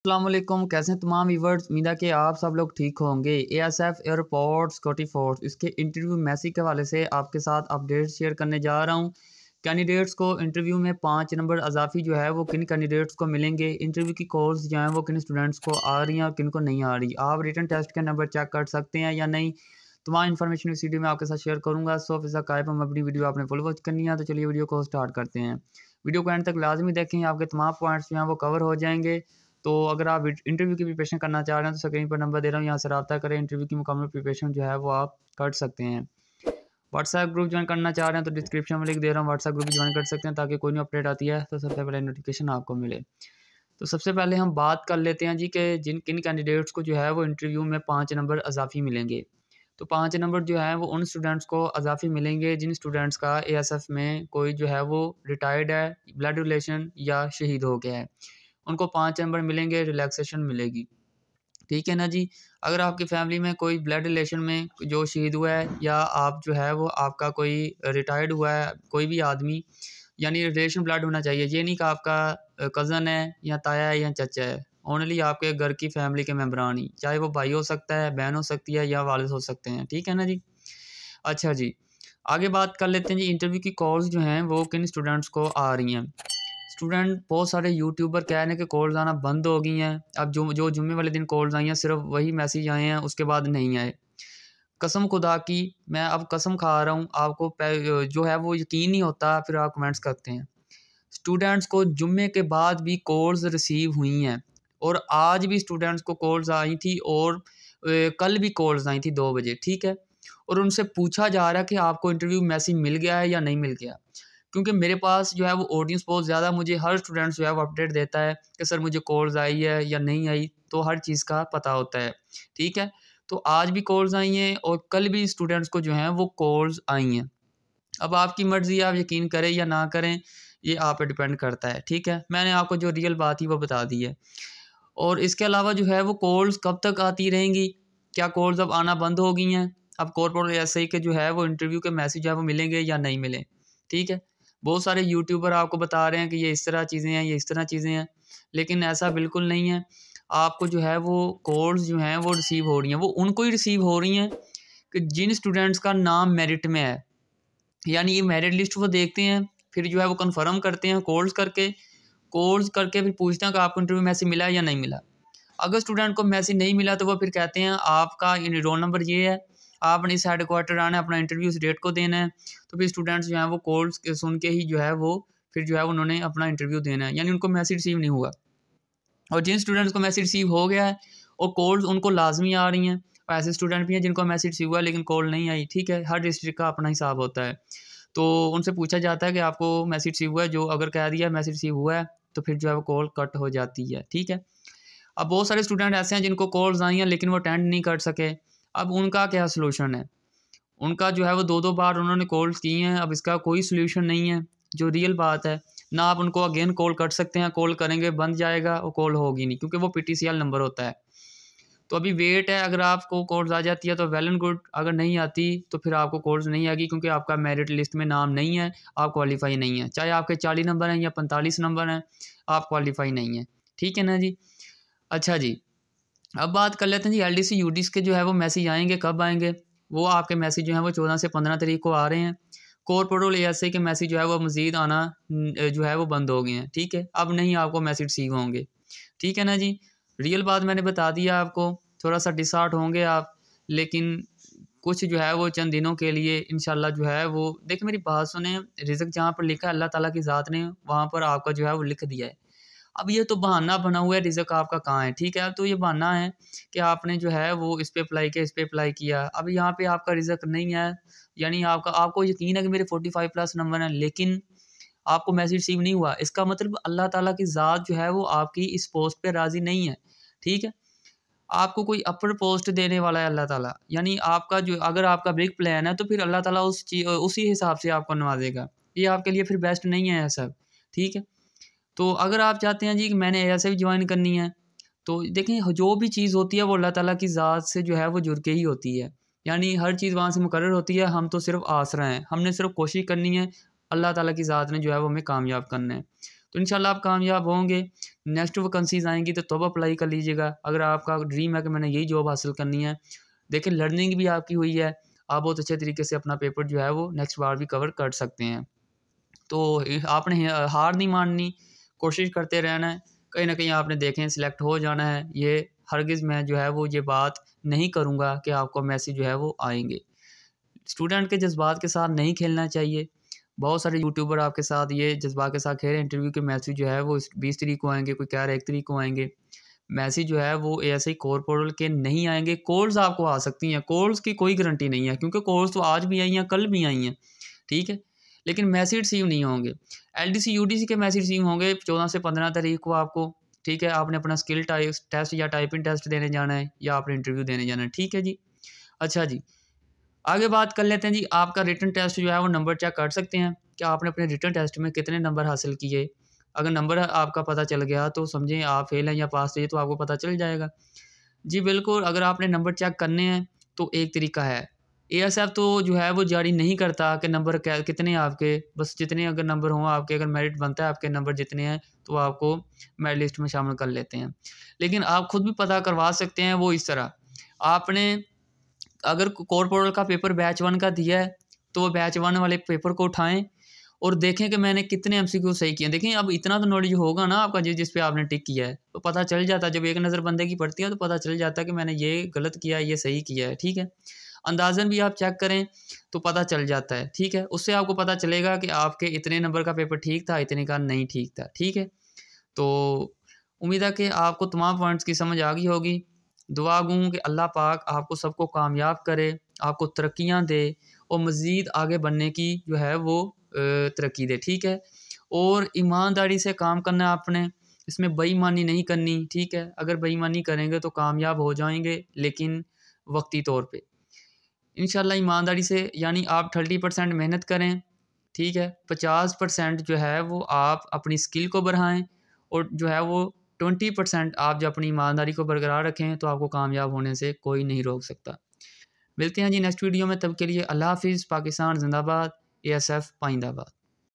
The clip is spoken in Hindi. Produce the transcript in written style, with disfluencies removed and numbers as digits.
अस्सलाम वालेकुम। कैसे हैं तमाम व्यूवर्स। उम्मीद है कि आप सब लोग ठीक होंगे। एएसएफ एयरपोर्ट सिक्योरिटी फोर्स इसके इंटरव्यू मैसेज के हवाले से आपके साथ अपडेट शेयर करने जा रहा हूं। कैंडिडेट्स को इंटरव्यू में 5 नंबर अजाफी जो है वो किन कैंडिडेट्स को मिलेंगे, इंटरव्यू की कॉल्स जो हैं वो किन स्टूडेंट्स को आ रही हैं और किन को नहीं आ रही। आप रिटन टेस्ट के नंबर चेक कर सकते हैं या नहीं। तमाम इन्फॉर्मेशन इस वीडियो में आपके साथ शेयर करूँगा। सो फिज़ा कायब हम अपनी वीडियो आपने फुल वॉच करनी है, तो चलिए वीडियो को स्टार्ट करते हैं। वीडियो को एंड तक लाजमी देखें, आपके तमाम पॉइंट्स जो हैं वो कवर हो जाएंगे। तो अगर आप इंटरव्यू की प्रिपरेशन करना चाह रहे हैं तो स्क्रीन पर नंबर दे रहा हूँ, यहाँ से रब्ता करें। इंटरव्यू की मुकम्मल प्रिपरेशन जो है वो आप कर सकते हैं। व्हाट्सएप ग्रुप ज्वाइन करना चाह रहे हैं तो डिस्क्रिप्शन में लिख दे रहा हूँ, व्हाट्सएप ग्रुप ज्वाइन कर सकते हैं ताकि कोई नहीं अपडेट आती है तो सबसे पहले नोटिफिकेशन आपको मिले। तो सबसे पहले हम बात कर लेते हैं जी कि जिन किन कैंडिडेट्स को जो है वो इंटरव्यू में 5 नंबर अजाफी मिलेंगे। तो 5 नंबर जो है वो उन स्टूडेंट्स को अजाफी मिलेंगे जिन स्टूडेंट्स का एएसएफ में कोई जो है वो रिटायर्ड है, ब्लड रिलेशन या शहीद हो गया है। उनको 5 नंबर मिलेंगे, रिलैक्सेशन मिलेगी। ठीक है ना जी। अगर आपकी फैमिली में कोई ब्लड रिलेशन में जो शहीद हुआ है या आप जो है वो आपका कोई रिटायर्ड हुआ है, कोई भी आदमी, यानी रिलेशन ब्लड होना चाहिए। ये नहीं कि आपका कज़न है या ताया है या चचा है, ओनली आपके घर की फैमिली के मेम्बरान ही, चाहे वो भाई हो सकता है, बहन हो सकती है या वालिद हो सकते हैं। ठीक है ना जी। अच्छा जी, आगे बात कर लेते हैं जी इंटरव्यू की कॉल्स जो हैं वो किन स्टूडेंट्स को आ रही हैं। स्टूडेंट बहुत सारे यूट्यूबर कह रहे हैं कि कॉल्स आना बंद हो गई हैं। अब जो जो जुम्मे वाले दिन कॉल्स आई हैं सिर्फ वही मैसेज आए हैं, उसके बाद नहीं आए। कसम खुदा की, मैं अब कसम खा रहा हूँ आपको, जो है वो यकीन नहीं होता, फिर आप कमेंट्स करते हैं। स्टूडेंट्स को जुम्मे के बाद भी कॉल्स रिसीव हुई हैं और आज भी स्टूडेंट्स को कॉल्स आई थी और कल भी कॉल्स आई थी 2 बजे। ठीक है। और उनसे पूछा जा रहा है कि आपको इंटरव्यू मैसेज मिल गया है या नहीं मिल गया। क्योंकि मेरे पास जो है वो ऑडियंस बहुत ज़्यादा, मुझे हर स्टूडेंट जो है वो अपडेट देता है कि सर मुझे कॉल्स आई है या नहीं आई, तो हर चीज़ का पता होता है। ठीक है। तो आज भी कॉल्स आई हैं और कल भी स्टूडेंट्स को जो हैं वो कॉल्स आई हैं। अब आपकी मर्ज़ी, आप यकीन करें या ना करें, ये आप पे डिपेंड करता है। ठीक है। मैंने आपको जो रियल बात थी वो बता दी है। और इसके अलावा जो है वो कॉल्स कब तक आती रहेंगी? क्या कॉल्स अब आना बंद हो गई हैं? अब कॉर्पोरेट एसआई के जो है वो इंटरव्यू के मैसेज है वो मिलेंगे या नहीं मिले? ठीक है। बहुत सारे यूट्यूबर आपको बता रहे हैं कि ये इस तरह चीज़ें हैं, ये इस तरह चीज़ें हैं, लेकिन ऐसा बिल्कुल नहीं है। आपको जो है वो कॉल्स जो हैं वो रिसीव हो रही हैं, वो उनको ही रिसीव हो रही हैं कि जिन स्टूडेंट्स का नाम मेरिट में है। यानी ये मेरिट लिस्ट वो देखते हैं, फिर जो है वो कन्फर्म करते हैं कॉल्स करके फिर पूछते हैं कि आपको इंटरव्यू मैसेज मिला है या नहीं मिला। अगर स्टूडेंट को मैसेज नहीं मिला तो वो फिर कहते हैं आपका रोल नंबर ये है, आपने इस हेडक्वार्टर आना है, अपना इंटरव्यू इस डेट को देना है। तो फिर स्टूडेंट्स जो हैं वो कॉल्स सुन के ही जो है वो फिर जो है उन्होंने अपना इंटरव्यू देना है, यानी उनको मैसेज रिसीव नहीं हुआ। और जिन स्टूडेंट्स को मैसेज रिसीव हो गया है और कॉल्स उनको लाजमी आ रही हैं, और ऐसे स्टूडेंट भी हैं जिनको मैसेज रिसीव हुआ लेकिन कॉल नहीं आई। ठीक है। हर डिस्ट्रिक्ट का अपना हिसाब होता है। तो उनसे पूछा जाता है कि आपको मैसेज रिसीव हुआ है, जो अगर कह दिया मैसेज रिसीव हुआ है तो फिर जो है वो कॉल कट हो जाती है। ठीक है। अब बहुत सारे स्टूडेंट ऐसे हैं जिनको कॉल्स आई हैं लेकिन वो अटेंड नहीं कर सके। अब उनका क्या सलूशन है? उनका जो है वो 2-2 बार उन्होंने कॉल्स की हैं, अब इसका कोई सॉल्यूशन नहीं है, जो रियल बात है। ना आप उनको अगेन कॉल कर सकते हैं, कॉल करेंगे बंद जाएगा और कॉल होगी नहीं, क्योंकि वो पीटीसीएल नंबर होता है। तो अभी वेट है, अगर आपको कॉल्स आ जाती है तो वेल एंड गुड, अगर नहीं आती तो फिर आपको कॉल्स नहीं आएगी, क्योंकि आपका मेरिट लिस्ट में नाम नहीं है, आप क्वालिफाई नहीं है। चाहे आपके 40 नंबर हैं या 45 नंबर हैं, आप क्वालिफाई नहीं हैं। ठीक है ना जी। अच्छा जी, अब बात कर लेते हैं जी एलडीसी यूडीसी के जो है वो मैसेज आएंगे, कब आएंगे? वो आपके मैसेज जो है वो 14 से 15 तारीख को आ रहे हैं। कोर पेट्रोल एएसआई के मैसेज जो है वो मज़ीद आना जो है वो बंद हो गए हैं। ठीक है। अब नहीं आपको मैसेज रिसीव होंगे। ठीक है ना जी। रियल बात मैंने बता दिया आपको, थोड़ा सा डिसहार्ट होंगे आप, लेकिन कुछ जो है वो चंद दिनों के लिए इंशाल्लाह जो है वो, देखिए मेरी बात सुने, रिज़्क जहाँ पर लिखा है अल्लाह ताला की ज़ात ने वहाँ पर आपका जो है वो लिख दिया है। अब ये तो बहाना बना हुआ है, रिज़्क आपका कहाँ है? ठीक है। अब तो ये बहाना है कि आपने जो है वो इस पे अप्लाई किया, इस पे अप्लाई किया। अब यहाँ पे आपका रिज़्क नहीं है, यानी आपको यकीन है कि मेरे 45 प्लस नंबर हैं, लेकिन आपको मैसेज रिसीव नहीं हुआ। इसका मतलब अल्लाह ताला की ज़ात जो है वो आपकी इस पोस्ट पे राज़ी नहीं है। ठीक है। आपको कोई अपर पोस्ट देने वाला है अल्लाह ताला, यानी आपका जो, अगर आपका बिग प्लान है तो फिर अल्लाह ताला उसी हिसाब से आपको नवाजेगा। ये आपके लिए फिर बेस्ट नहीं है ऐसा। ठीक है। तो अगर आप चाहते हैं जी कि मैंने ऐसे भी ज्वाइन करनी है, तो देखें जो भी चीज़ होती है वो अल्लाह ताला की ज़ात से जो है वो जुड़ के ही होती है। यानी हर चीज़ वहाँ से मुकर्रर होती है, हम तो सिर्फ आसरा हैं, हमने सिर्फ कोशिश करनी है, अल्लाह ताला की ज़ात ने जो है वो हमें कामयाब करना है। तो इंशाल्लाह आप कामयाब होंगे। नेक्स्ट वैकेंसीज आएंगी तो तब अप्लाई कर लीजिएगा। अगर आपका ड्रीम है कि मैंने यही जॉब हासिल करनी है, देखिए लर्निंग भी आपकी हुई है, आप बहुत अच्छे तरीके से अपना पेपर जो है वो नेक्स्ट बार भी कवर कर सकते हैं। तो आपने हार नहीं माननी, कोशिश करते रहना है, कहीं ना कहीं आपने देखें सिलेक्ट हो जाना है। ये हरगिज़ मैं जो है वो ये बात नहीं करूँगा कि आपको मैसेज जो है वो आएंगे। स्टूडेंट के जज्बात के साथ नहीं खेलना चाहिए। बहुत सारे यूट्यूबर आपके साथ ये जज्बात के साथ खेल रहे हैं, इंटरव्यू के मैसेज जो है वो 20 तारीख को आएंगे, कोई कह रहा है 1 तारीख को आएंगे। मैसेज जो है वो ऐसे ही कोर पोर्टल के नहीं आएंगे। कॉल्स आपको आ सकती हैं, कॉल्स की कोई गारंटी नहीं है, क्योंकि कॉल्स तो आज भी आई हैं, कल भी आई हैं, ठीक है, लेकिन मैसेज रिसीव नहीं होंगे। LDC UDC के मैसेज रिसीव होंगे 14 से 15 तारीख को आपको, ठीक है। आपने अपना स्किल टेस्ट या टाइपिंग टेस्ट देने जाना है या आपने इंटरव्यू देने जाना है, ठीक है जी। अच्छा जी, आगे बात कर लेते हैं जी। आपका रिटन टेस्ट जो है वो नंबर चेक कर सकते हैं कि आपने अपने रिटन टेस्ट में कितने नंबर हासिल किए। अगर नंबर आपका पता चल गया तो समझें आप फेल हैं या पास थे, तो आपको पता चल जाएगा जी। बिल्कुल, अगर आपने नंबर चेक करने हैं तो एक तरीका है। ASF तो जो है वो जारी नहीं करता कि नंबर कितने आपके, बस जितने अगर नंबर हों आपके, अगर मेरिट बनता है आपके नंबर जितने हैं तो आपको मेरिट लिस्ट में शामिल कर लेते हैं। लेकिन आप खुद भी पता करवा सकते हैं वो इस तरह, आपने अगर कोर पोर्टल का पेपर बैच 1 का दिया है तो वो बैच 1 वाले पेपर को उठाएं और देखें कि मैंने कितने MCQ सही किए। देखें अब इतना तो नॉलेज होगा ना आपका जिस पे आपने टिक किया है, तो पता चल जाता है। जब एक नज़र बंदे की पड़ती है तो पता चल जाता है कि मैंने ये गलत किया है, ये सही किया है, ठीक है। अंदाज़न भी आप चेक करें तो पता चल जाता है, ठीक है। उससे आपको पता चलेगा कि आपके इतने नंबर का पेपर ठीक था, इतने का नहीं ठीक था, ठीक है। तो उम्मीद है कि आपको तमाम पॉइंट्स की समझ आ गई होगी। दुआ गूँ कि अल्लाह पाक आपको सबको कामयाब करे, आपको तरक्कियाँ दे और मज़ीद आगे बढ़ने की जो है वो तरक्की दे, ठीक है। और ईमानदारी से काम करना है आपने, इसमें बेईमानी नहीं करनी, ठीक है। अगर बेईमानी करेंगे तो कामयाब हो जाएंगे, लेकिन वक्ती तौर पे। इंशाल्लाह ईमानदारी से, यानी आप 30% मेहनत करें, ठीक है। 50% जो है वो आप अपनी स्किल को बढ़ाएं और जो है वो 20% आप जो अपनी ईमानदारी को बरकरार रखें, तो आपको कामयाब होने से कोई नहीं रोक सकता। मिलते हैं जी नेक्स्ट वीडियो में, तब के लिए अल्लाह हाफिज़। पाकिस्तान जिंदाबाद, ASF पाइंदाबाद।